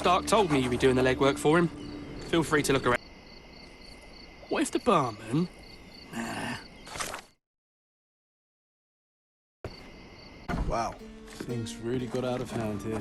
Stark told me you'd be doing the legwork for him. Feel free to look around. What if the barman... Wow, things really got out of hand here.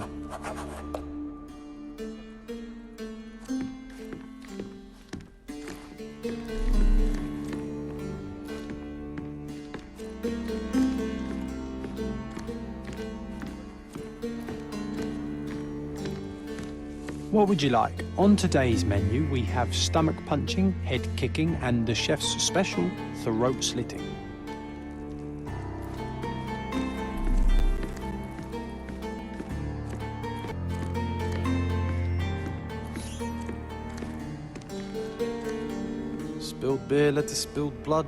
What would you like? On today's menu, we have stomach punching, head kicking, and the chef's special, throat slitting. Spilled beer led to spilled blood.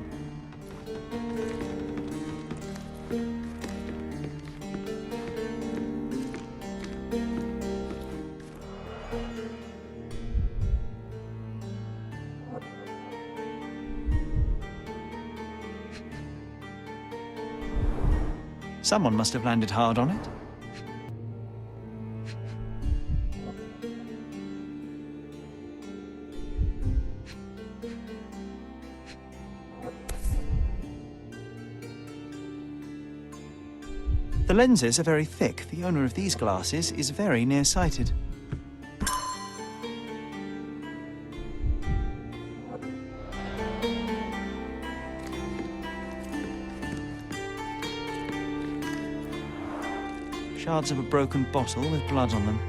Someone must have landed hard on it. The lenses are very thick. The owner of these glasses is very nearsighted. Shards of a broken bottle with blood on them.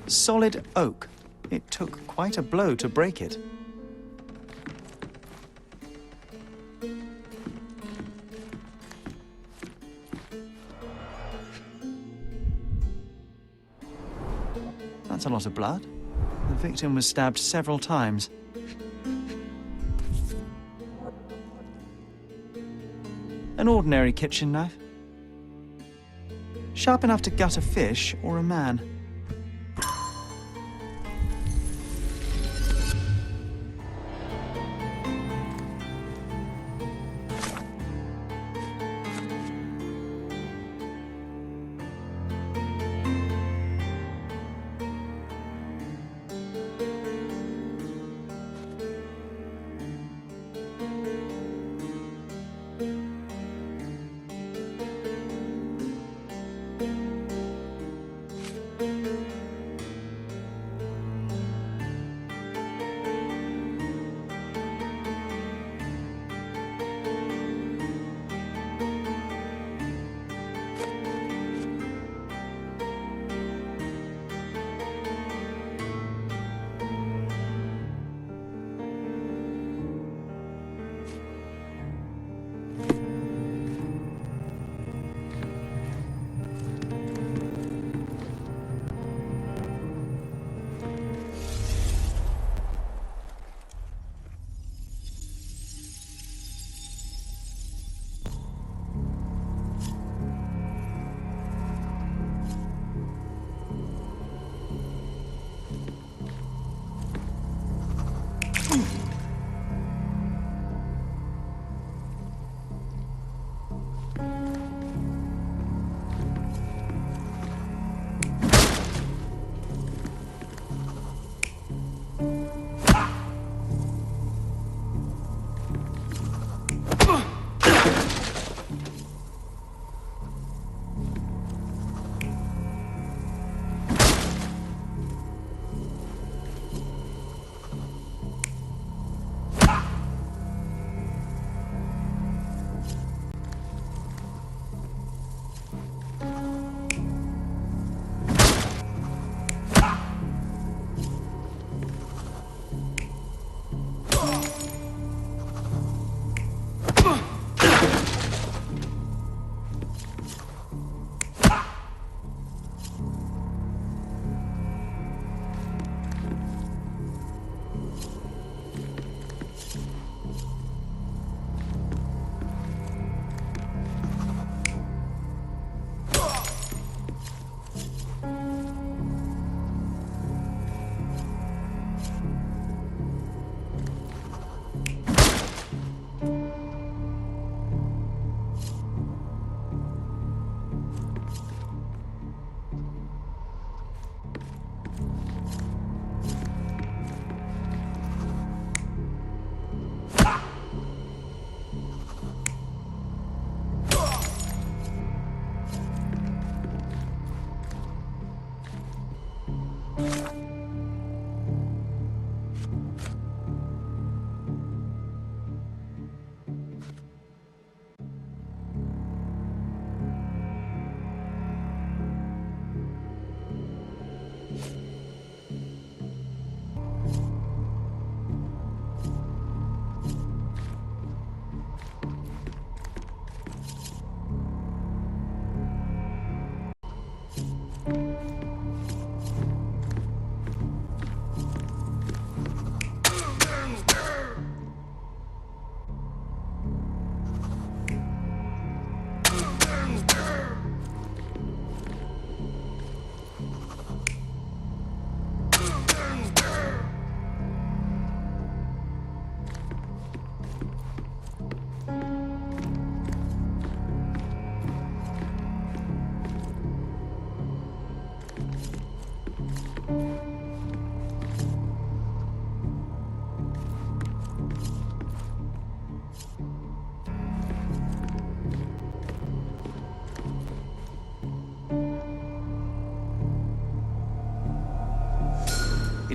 Solid oak. It took quite a blow to break it. That's a lot of blood. The victim was stabbed several times. An ordinary kitchen knife. Sharp enough to gut a fish or a man.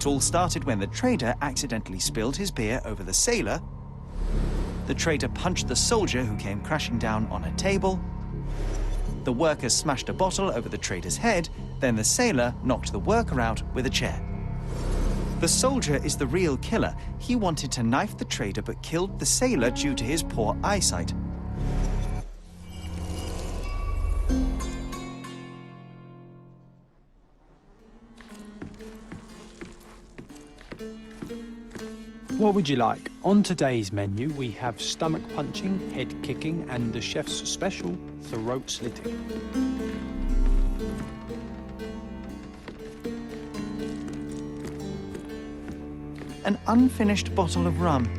It all started when the trader accidentally spilled his beer over the sailor. The traitor punched the soldier who came crashing down on a table. The worker smashed a bottle over the trader's head. Then the sailor knocked the worker out with a chair. The soldier is the real killer. He wanted to knife the trader but killed the sailor due to his poor eyesight. What would you like? On today's menu, we have stomach punching, head kicking, and the chef's special, throat slitting. An unfinished bottle of rum.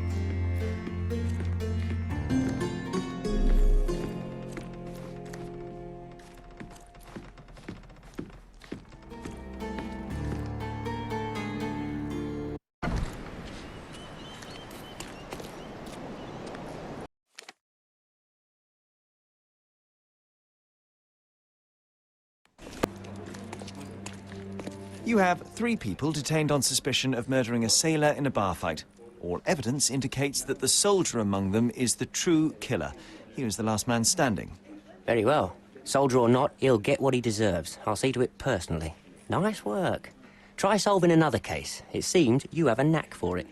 You have 3 people detained on suspicion of murdering a sailor in a bar fight. All evidence indicates that the soldier among them is the true killer. He was the last man standing. Very well. Soldier or not, he'll get what he deserves. I'll see to it personally. Nice work. Try solving another case. It seems you have a knack for it.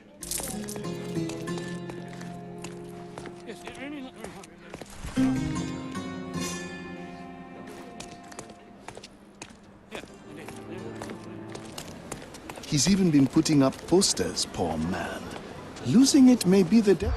He's even been putting up posters, poor man. Losing it may be the death.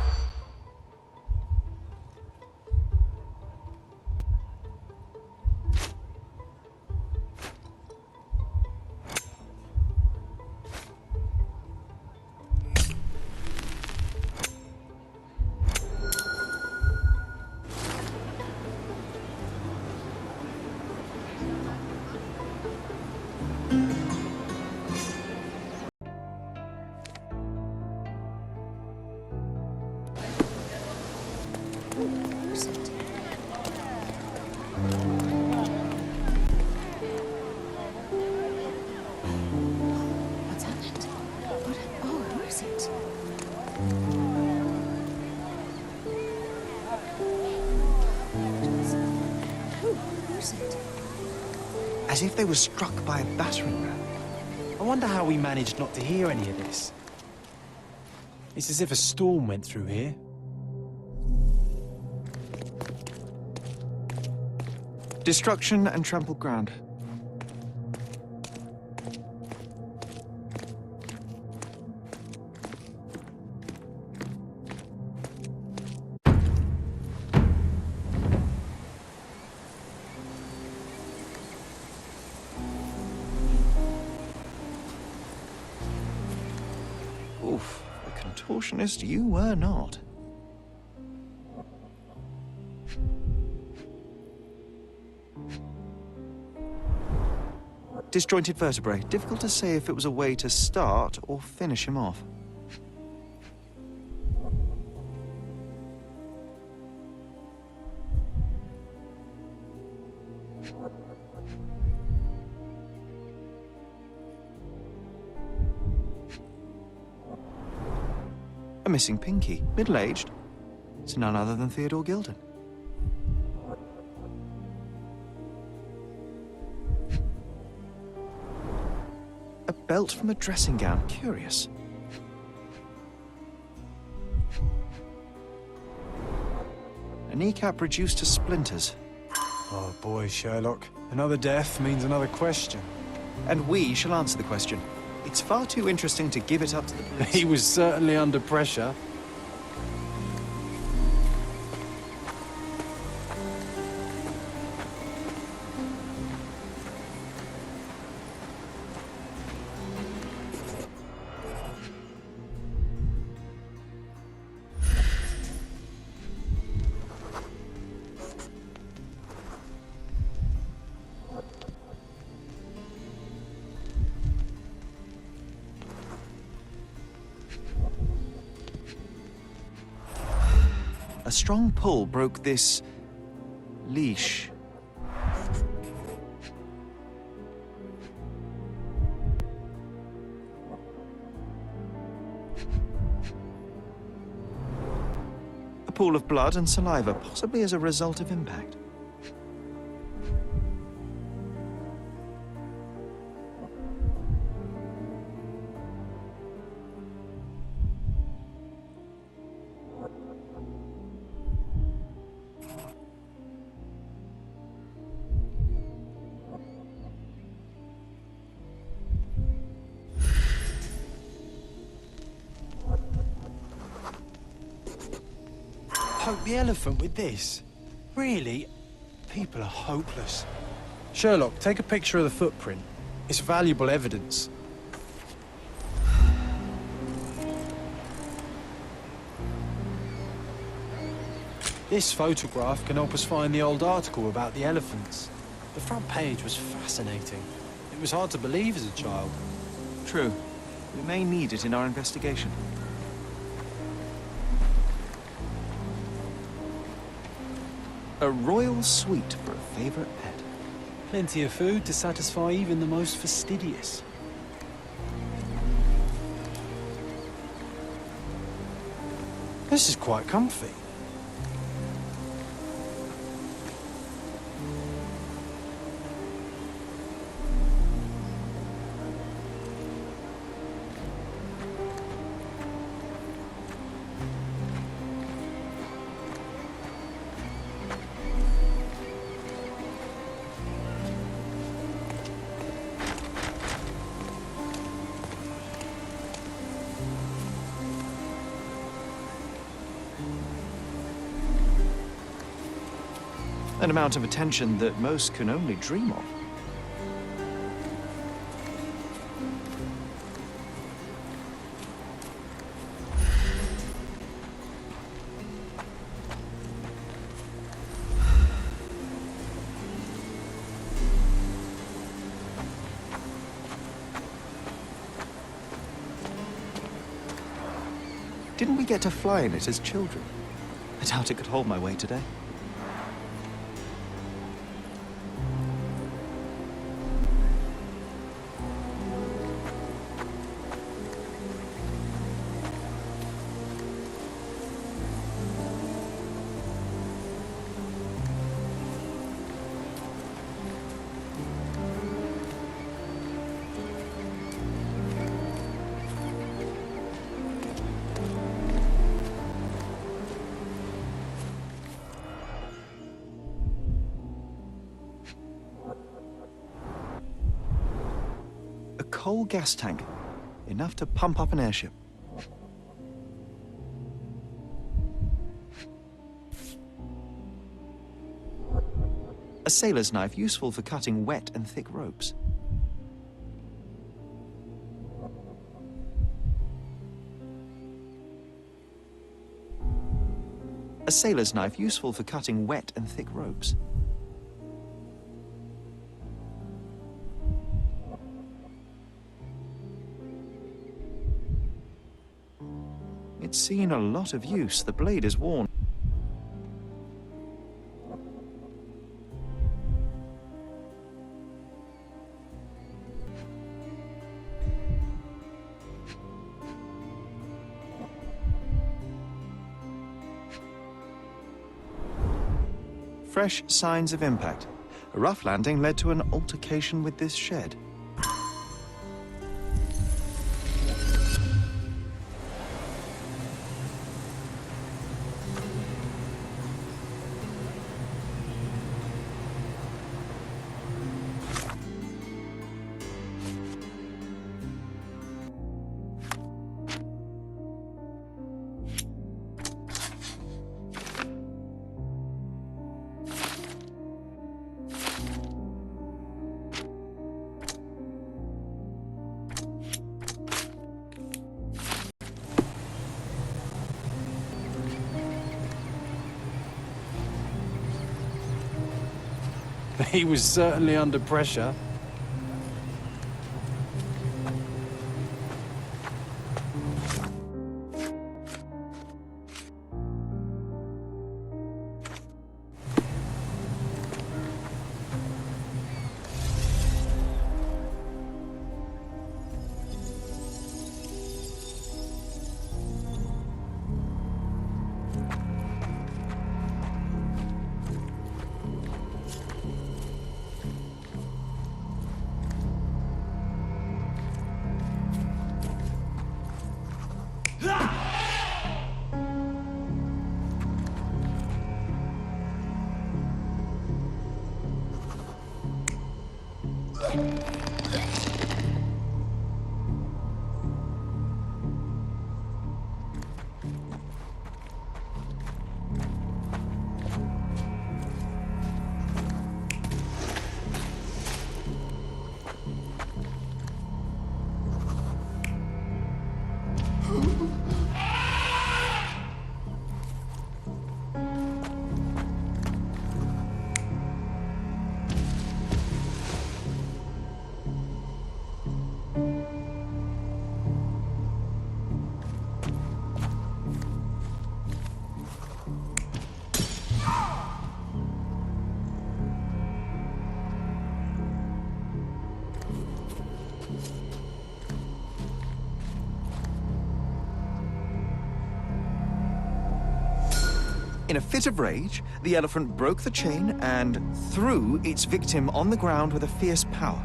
What's happened? Who is it? Who is it? As if they were struck by a battering ram. I wonder how we managed not to hear any of this. It's as if a storm went through here. Destruction and trampled ground. Oof, a contortionist you were not. Disjointed vertebrae. Difficult to say if it was a way to start or finish him off. A missing pinky. Middle-aged. It's none other than Theodore Gilden. A belt from a dressing gown. Curious. A kneecap reduced to splinters. Oh boy, Sherlock. Another death means another question. And we shall answer the question. It's far too interesting to give it up to the police. He was certainly under pressure. A strong pull broke this leash. pool of blood and saliva, possibly as a result of impact. Poke the elephant with this? Really? People are hopeless. Sherlock, take a picture of the footprint. It's valuable evidence. This photograph can help us find the old article about the elephants. The front page was fascinating. It was hard to believe as a child. True. We may need it in our investigation. A royal suite for a favorite pet. Plenty of food to satisfy even the most fastidious. This is quite comfy. An amount of attention that most can only dream of. Didn't we get to fly in it as children? I doubt it could hold my weight today. Coal gas tank, enough to pump up an airship. A sailor's knife, useful for cutting wet and thick ropes. A sailor's knife, useful for cutting wet and thick ropes. It's seen a lot of use. The blade is worn. Fresh signs of impact. A rough landing led to an altercation with this shed. He was certainly under pressure. In a fit of rage, the elephant broke the chain and threw its victim on the ground with a fierce power.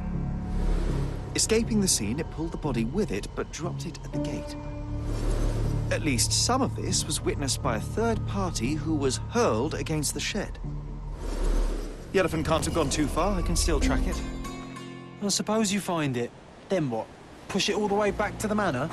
Escaping the scene, it pulled the body with it, but dropped it at the gate. At least some of this was witnessed by a third party who was hurled against the shed. The elephant can't have gone too far. I can still track it. Well, suppose you find it. Then what? Push it all the way back to the manor?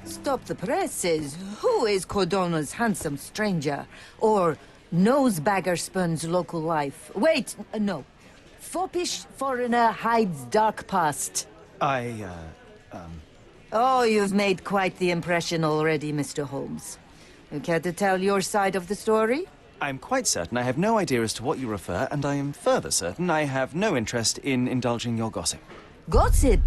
Stop the presses. Who is Cordona's handsome stranger? Or nosebagger spurns local life? Wait, no. Foppish foreigner hides dark past. Oh, you've made quite the impression already, Mr. Holmes. You care to tell your side of the story? I'm quite certain I have no idea as to what you refer, and I am further certain I have no interest in indulging your gossip. Gossip?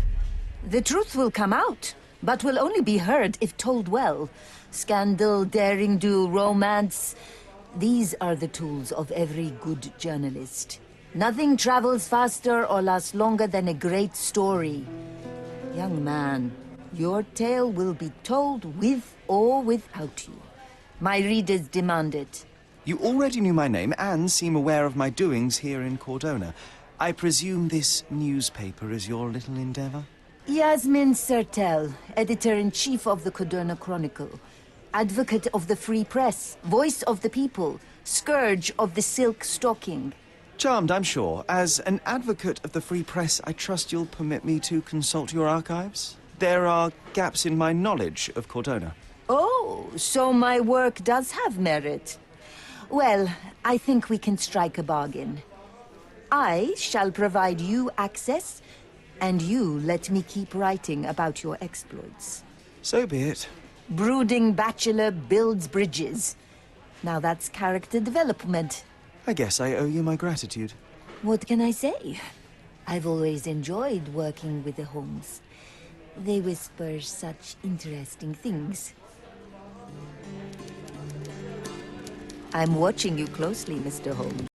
The truth will come out, but will only be heard if told well. Scandal, daring-do, romance. These are the tools of every good journalist. Nothing travels faster or lasts longer than a great story. Young man, your tale will be told with or without you. My readers demand it. You already knew my name and seem aware of my doings here in Cordona. I presume this newspaper is your little endeavor? Yasmin Sertel, editor-in-chief of the Cordona Chronicle. Advocate of the free press, voice of the people, scourge of the silk stocking. Charmed, I'm sure. As an advocate of the free press, I trust you'll permit me to consult your archives? There are gaps in my knowledge of Cordona. Oh, so my work does have merit. Well, I think we can strike a bargain. I shall provide you access, and you let me keep writing about your exploits. So be it. Brooding bachelor builds bridges. Now that's character development. I guess I owe you my gratitude. What can I say? I've always enjoyed working with the Holmes. They whisper such interesting things. I'm watching you closely, Mr. Holmes.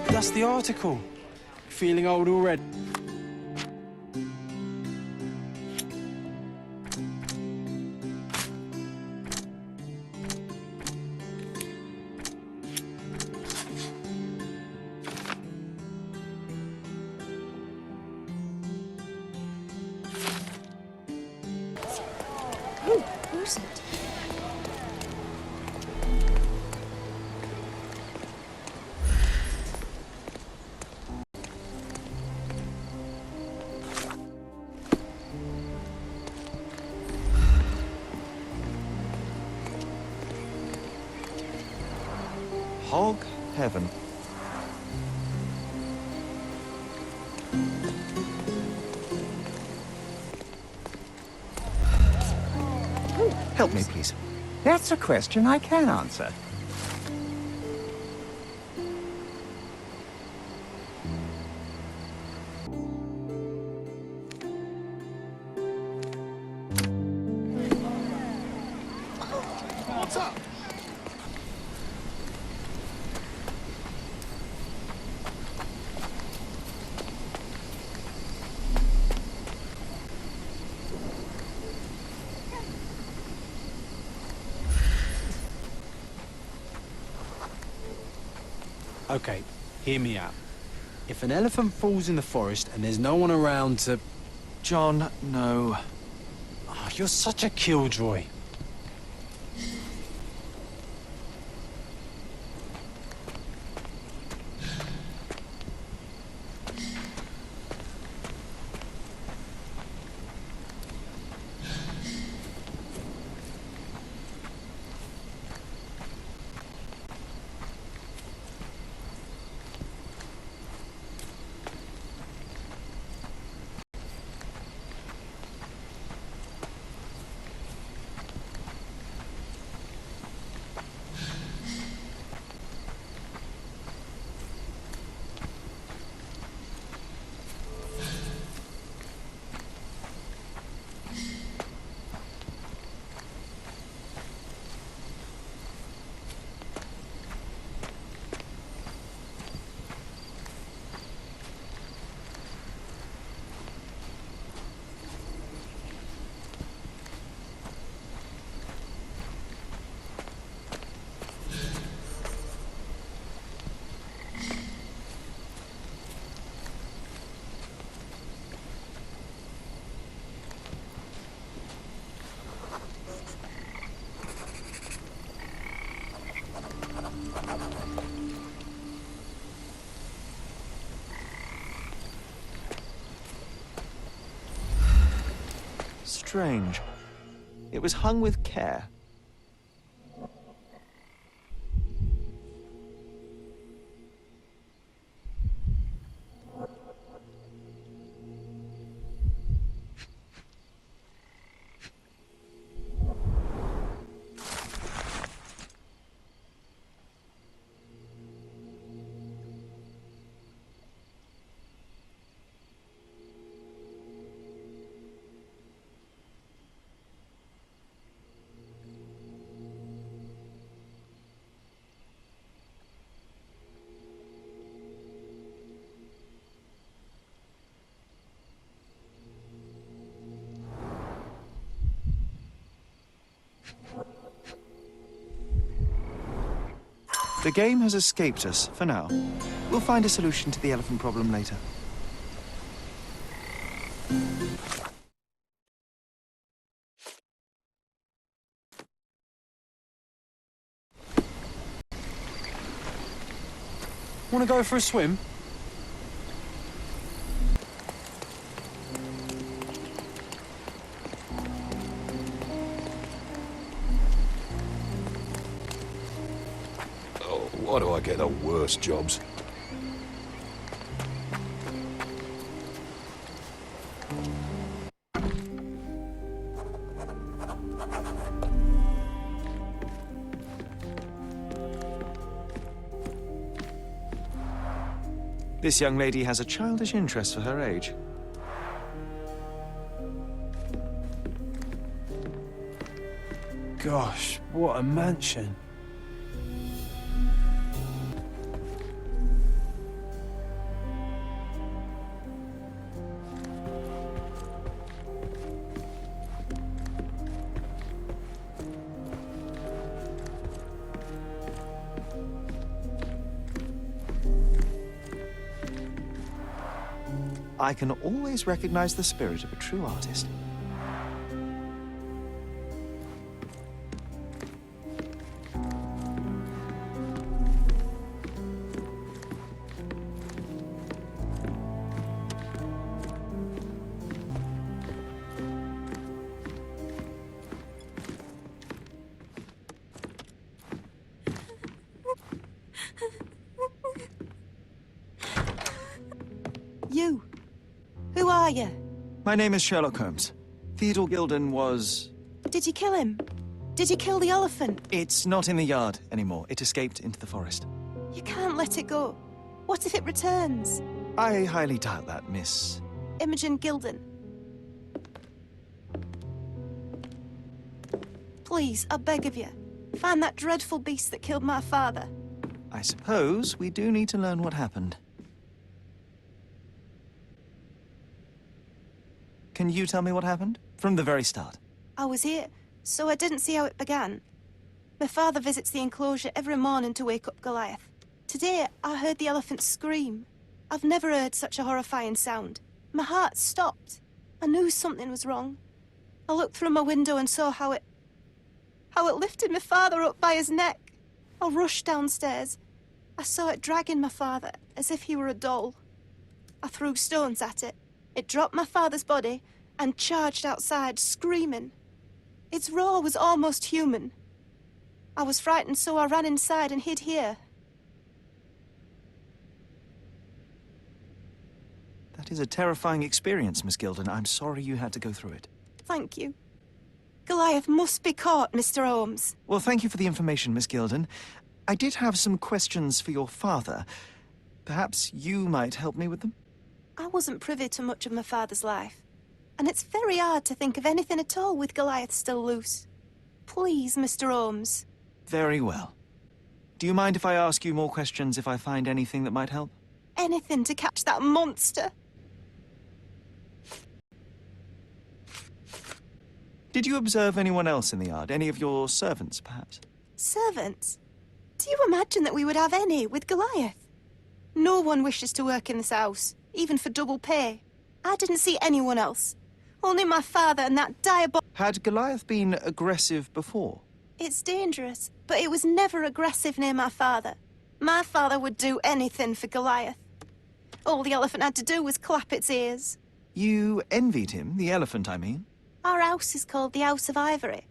That's the article. Feeling old already? Who's it? Hog heaven. Help me, please. That's a question I can answer. What's up? Okay, hear me out. If an elephant falls in the forest and there's no one around to... John, no. Oh, you're such a killjoy. Strange. It was hung with care. The game has escaped us for now. We'll find a solution to the elephant problem later. Want to go for a swim? Oh, why do I get the worst jobs? This young lady has a childish interest for her age. Gosh, what a mansion. I can always recognize the spirit of a true artist. are you? My name is Sherlock Holmes. Theodore Gilden was... Did you kill him? Did you kill the elephant? It's not in the yard anymore. It escaped into the forest. You can't let it go. What if it returns? I highly doubt that, Miss... Imogen Gilden. Please, I beg of you, find that dreadful beast that killed my father. I suppose we do need to learn what happened. Can you tell me what happened? From the very start. I was here, so I didn't see how it began. My father visits the enclosure every morning to wake up Goliath. Today, I heard the elephant scream. I've never heard such a horrifying sound. My heart stopped. I knew something was wrong. I looked through my window and saw how it lifted my father up by his neck. I rushed downstairs. I saw it dragging my father as if he were a doll. I threw stones at it. It dropped my father's body and charged outside, screaming. Its roar was almost human. I was frightened, so I ran inside and hid here. That is a terrifying experience, Miss Gilden. I'm sorry you had to go through it. Thank you. Goliath must be caught, Mr. Holmes. Well, thank you for the information, Miss Gilden. I did have some questions for your father. Perhaps you might help me with them? I wasn't privy to much of my father's life, and it's very hard to think of anything at all with Goliath still loose. Please, Mr. Holmes. Very well. Do you mind if I ask you more questions if I find anything that might help? Anything to catch that monster. Did you observe anyone else in the yard? Any of your servants, perhaps? Servants? Do you imagine that we would have any with Goliath? No one wishes to work in this house, even for double pay. I didn't see anyone else. Only my father and that diabolical... Had Goliath been aggressive before? It's dangerous, but it was never aggressive near my father. My father would do anything for Goliath. All the elephant had to do was clap its ears. You envied him, the elephant, I mean? Our house is called the House of Ivory.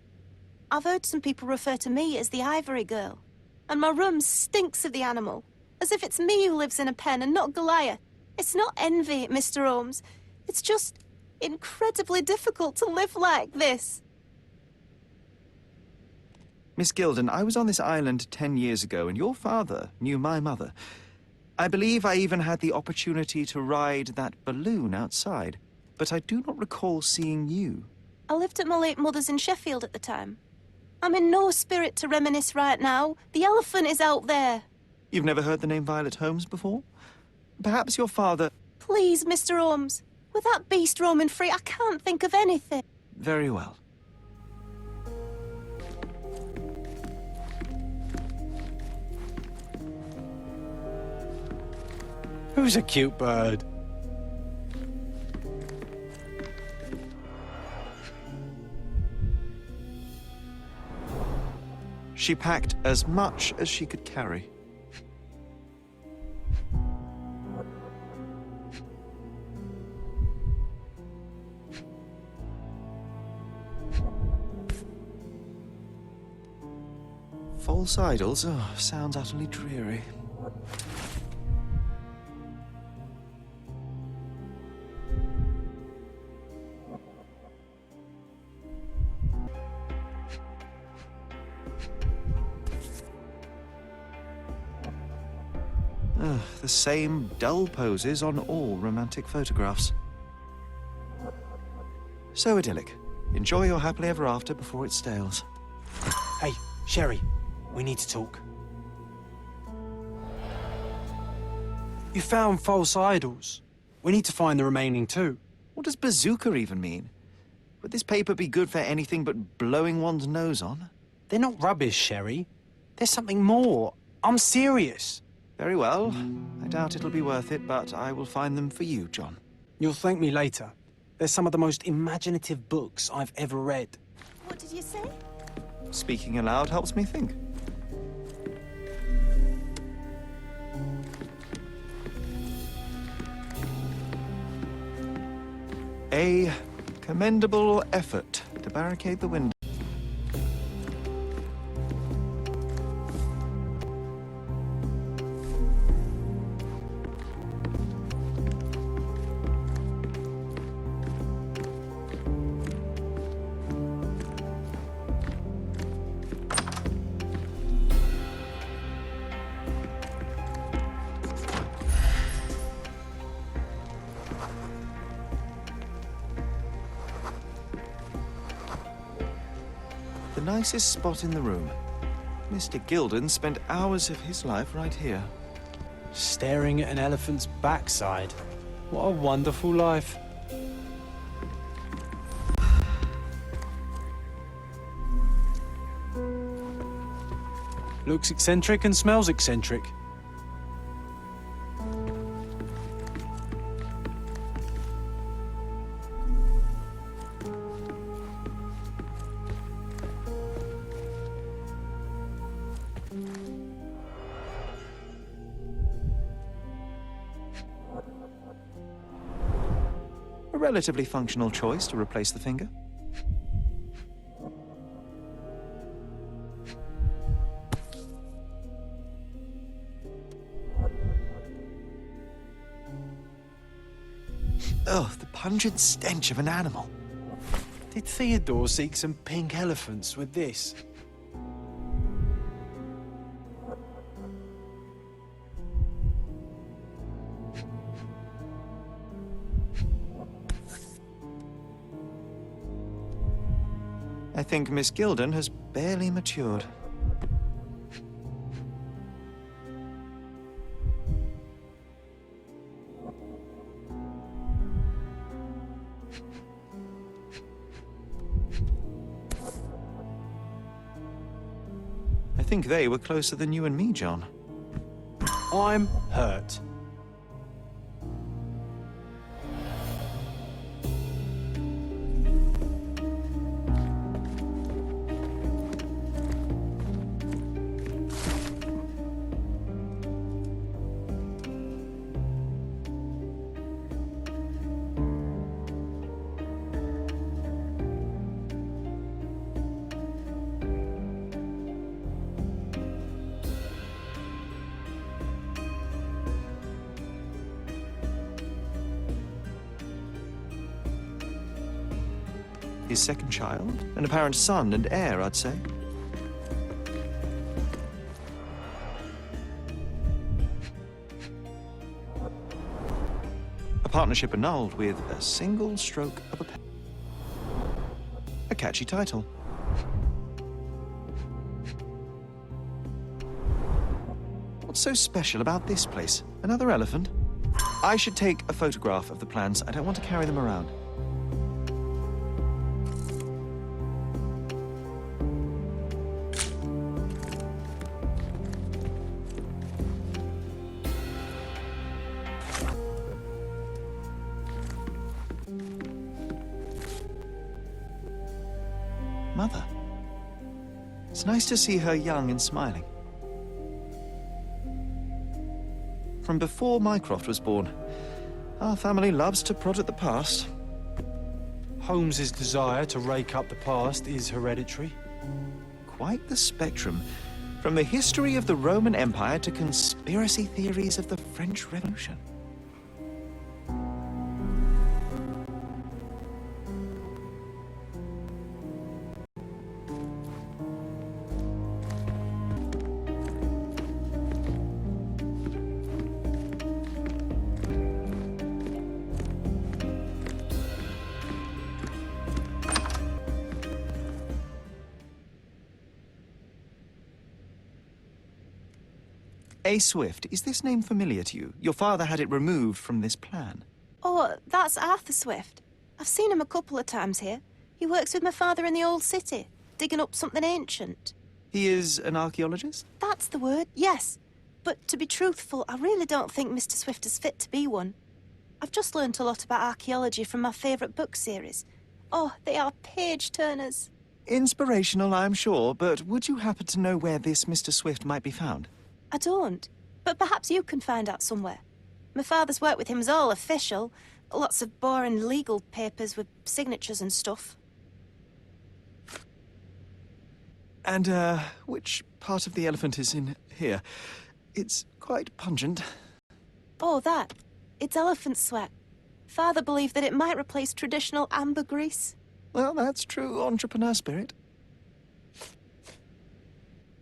I've heard some people refer to me as the Ivory Girl. And my room stinks of the animal, as if it's me who lives in a pen and not Goliath. It's not envy, Mr. Holmes. It's just incredibly difficult to live like this. Miss Gilden, I was on this island 10 years ago, and your father knew my mother. I believe I even had the opportunity to ride that balloon outside, but I do not recall seeing you. I lived at my late mother's in Sheffield at the time. I'm in no spirit to reminisce right now. The elephant is out there. You've never heard the name Violet Holmes before? Perhaps your father... Please, Mr. Holmes. With that beast roaming free, I can't think of anything. Very well. Who's a cute bird? She packed as much as she could carry. False idols? Oh, sounds utterly dreary. The same dull poses on all romantic photographs. So idyllic. Enjoy your happily ever after before it stales. Hey, Sherry, we need to talk. You found false idols. We need to find the remaining two. What does bazooka even mean? Would this paper be good for anything but blowing one's nose on? They're not rubbish, Sherry. There's something more. I'm serious. Very well. I doubt it'll be worth it, but I will find them for you, John. You'll thank me later. They're some of the most imaginative books I've ever read. What did you say? Speaking aloud helps me think. A commendable effort to barricade the window. The nicest spot in the room. Mr. Gilden spent hours of his life right here. Staring at an elephant's backside. What a wonderful life. Looks eccentric and smells eccentric. A relatively functional choice to replace the finger. Oh, the pungent stench of an animal. Did Theodore seek some pink elephants with this? I think Miss Gilden has barely matured. I think they were closer than you and me, John. I'm hurt. His second child, an apparent son and heir, I'd say. A partnership annulled with a single stroke of a pen. A catchy title. What's so special about this place? Another elephant? I should take a photograph of the plans. I don't want to carry them around. Mother. It's nice to see her young and smiling. From before Mycroft was born, our family loves to prod at the past. Holmes's desire to rake up the past is hereditary. Quite the spectrum. From the history of the Roman Empire to conspiracy theories of the French Revolution. A. Swift, is this name familiar to you? Your father had it removed from this plan. Oh, that's Arthur Swift. I've seen him a couple of times here. He works with my father in the old city, digging up something ancient. He is an archaeologist? That's the word, yes. But to be truthful, I really don't think Mr. Swift is fit to be one. I've just learnt a lot about archaeology from my favourite book series. Oh, they are page-turners. Inspirational, I'm sure, but would you happen to know where this Mr. Swift might be found? I don't, but perhaps you can find out somewhere. My father's work with him is all official. Lots of boring legal papers with signatures and stuff. And, which part of the elephant is in here? It's quite pungent. Oh, that. It's elephant sweat. Father believed that it might replace traditional ambergris. Well, that's true entrepreneur spirit.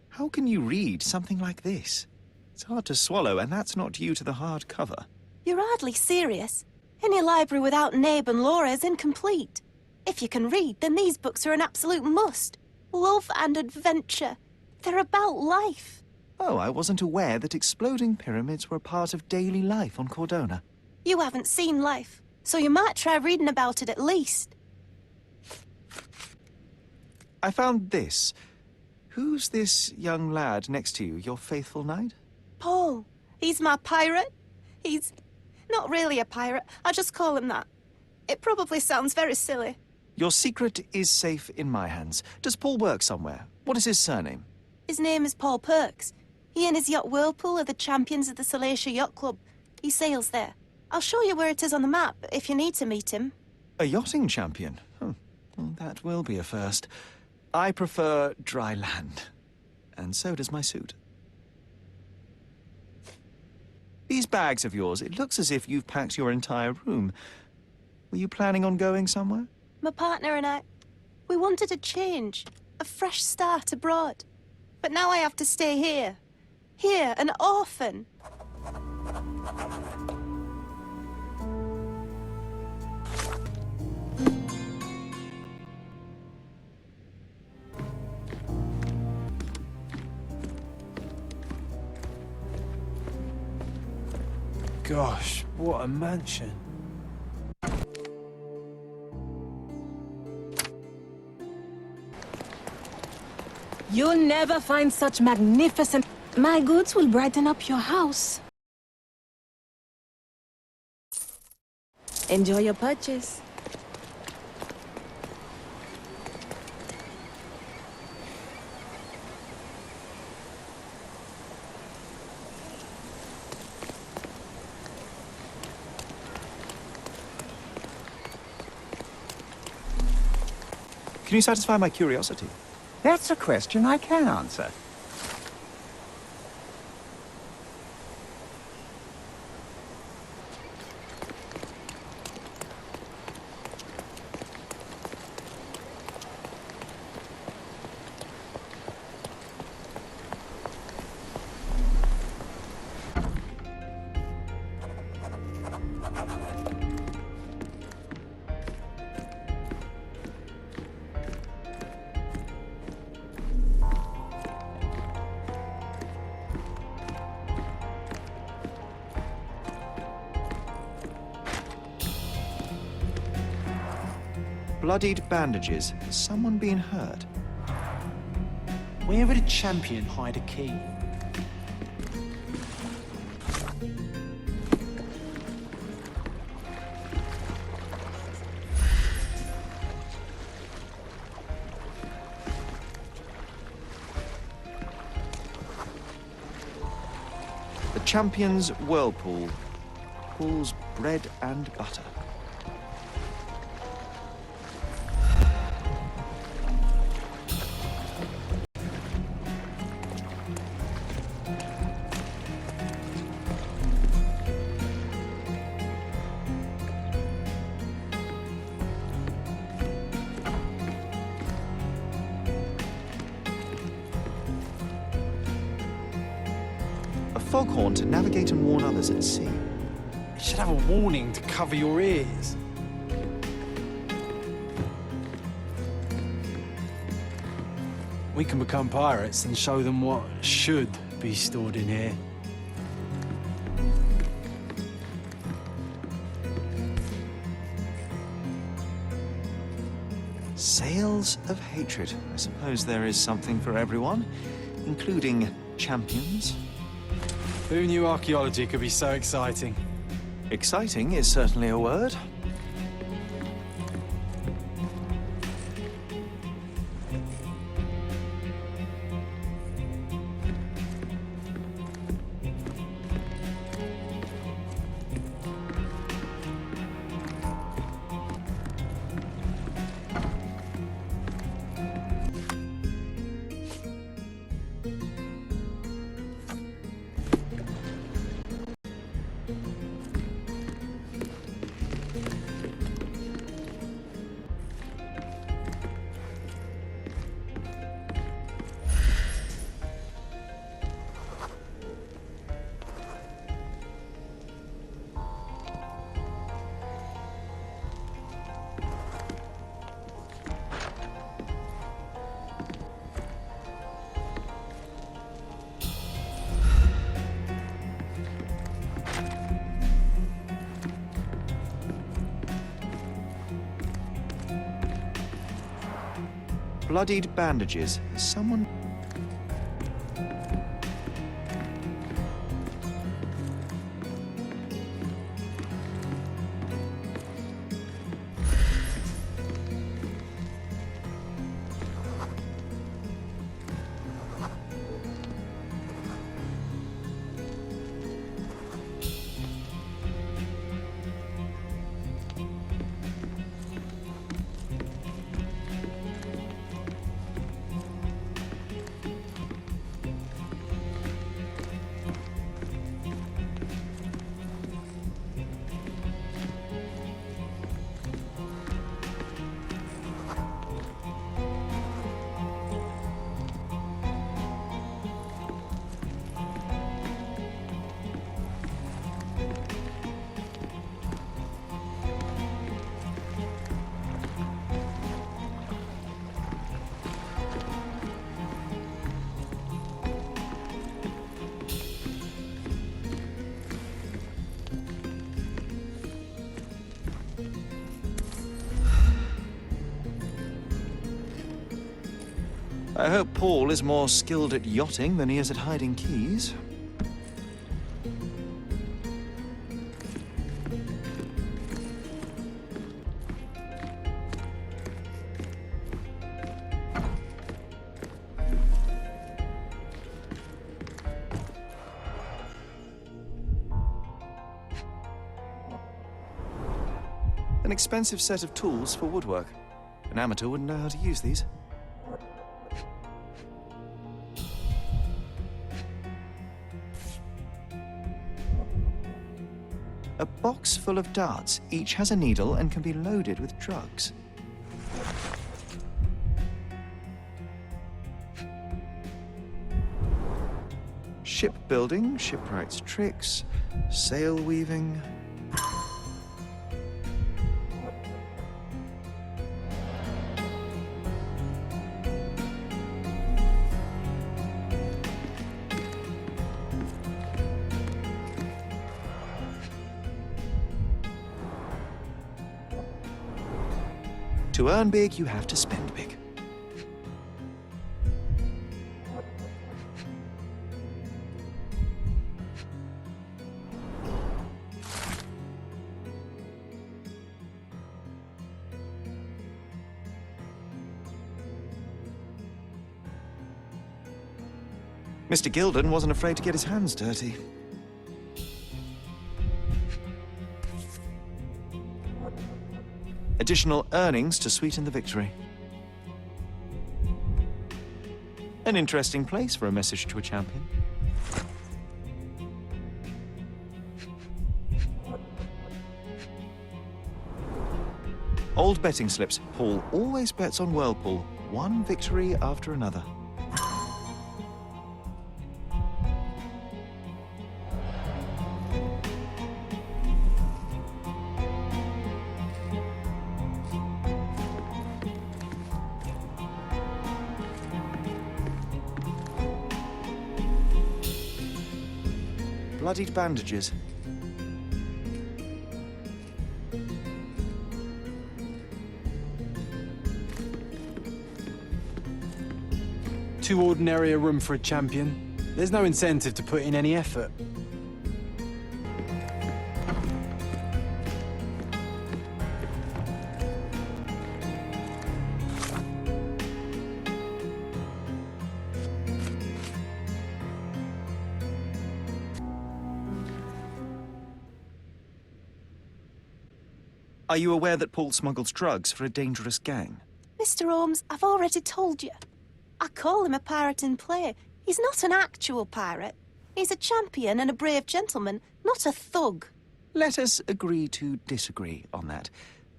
How can you read something like this? It's hard to swallow, and that's not due to the hard cover. You're hardly serious. Any library without Nabe and Laura is incomplete. If you can read, then these books are an absolute must. Love and adventure. They're about life. Oh, I wasn't aware that exploding pyramids were a part of daily life on Cordona. You haven't seen life, so you might try reading about it at least. I found this. Who's this young lad next to you, your faithful knight? Paul. He's my pirate. He's not really a pirate. I just call him that. It probably sounds very silly. Your secret is safe in my hands. Does Paul work somewhere? What is his surname? His name is Paul Perks. He and his yacht Whirlpool are the champions of the Salacia Yacht Club. He sails there. I'll show you where it is on the map if you need to meet him. A yachting champion? Well, that will be a first. I prefer dry land. And so does my suit. These bags of yours, it looks as if you've packed your entire room. Were you planning on going somewhere? My partner and I, we wanted a change, a fresh start abroad. But now I have to stay here. Here, an orphan. Gosh, what a mansion. You'll never find such magnificent... My goods will brighten up your house. Enjoy your purchase. Can you satisfy my curiosity? That's a question I can answer. Bloodied bandages. Someone being hurt. Where would a champion hide a key? The champion's whirlpool. Paul's bread and butter. Foghorn to navigate and warn others at sea. You should have a warning to cover your ears. We can become pirates and show them what should be stored in here. Sails of hatred. I suppose there is something for everyone, including champions. Who knew archaeology could be so exciting? Exciting is certainly a word. Bloodied bandages. Is someone... I hope Paul is more skilled at yachting than he is at hiding keys. An expensive set of tools for woodwork. An amateur wouldn't know how to use these. A box full of darts. Each has a needle and can be loaded with drugs. Shipbuilding, shipwright's tricks, sail weaving. To earn big, you have to spend big. Mr. Gilden wasn't afraid to get his hands dirty. Additional earnings to sweeten the victory. An interesting place for a message to a champion. Old betting slips. Paul always bets on Whirlpool. One victory after another. Bloodied bandages. Too ordinary a room for a champion. There's no incentive to put in any effort. Are you aware that Paul smuggles drugs for a dangerous gang? Mr. Holmes, I've already told you. I call him a pirate in play. He's not an actual pirate. He's a champion and a brave gentleman, not a thug. Let us agree to disagree on that.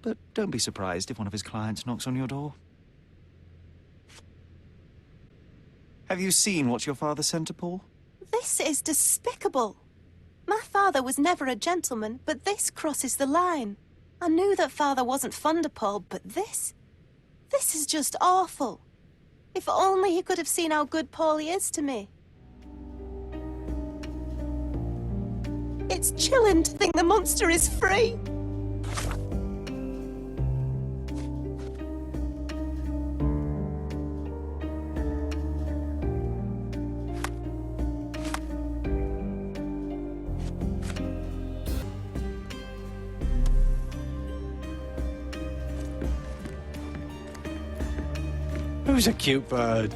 But don't be surprised if one of his clients knocks on your door. Have you seen what your father sent to Paul? This is despicable. My father was never a gentleman, but this crosses the line. I knew that father wasn't fond of Paul, but this is just awful. If only he could have seen how good Paulie is to me. It's chilling to think the monster is free. Who's a cute bird?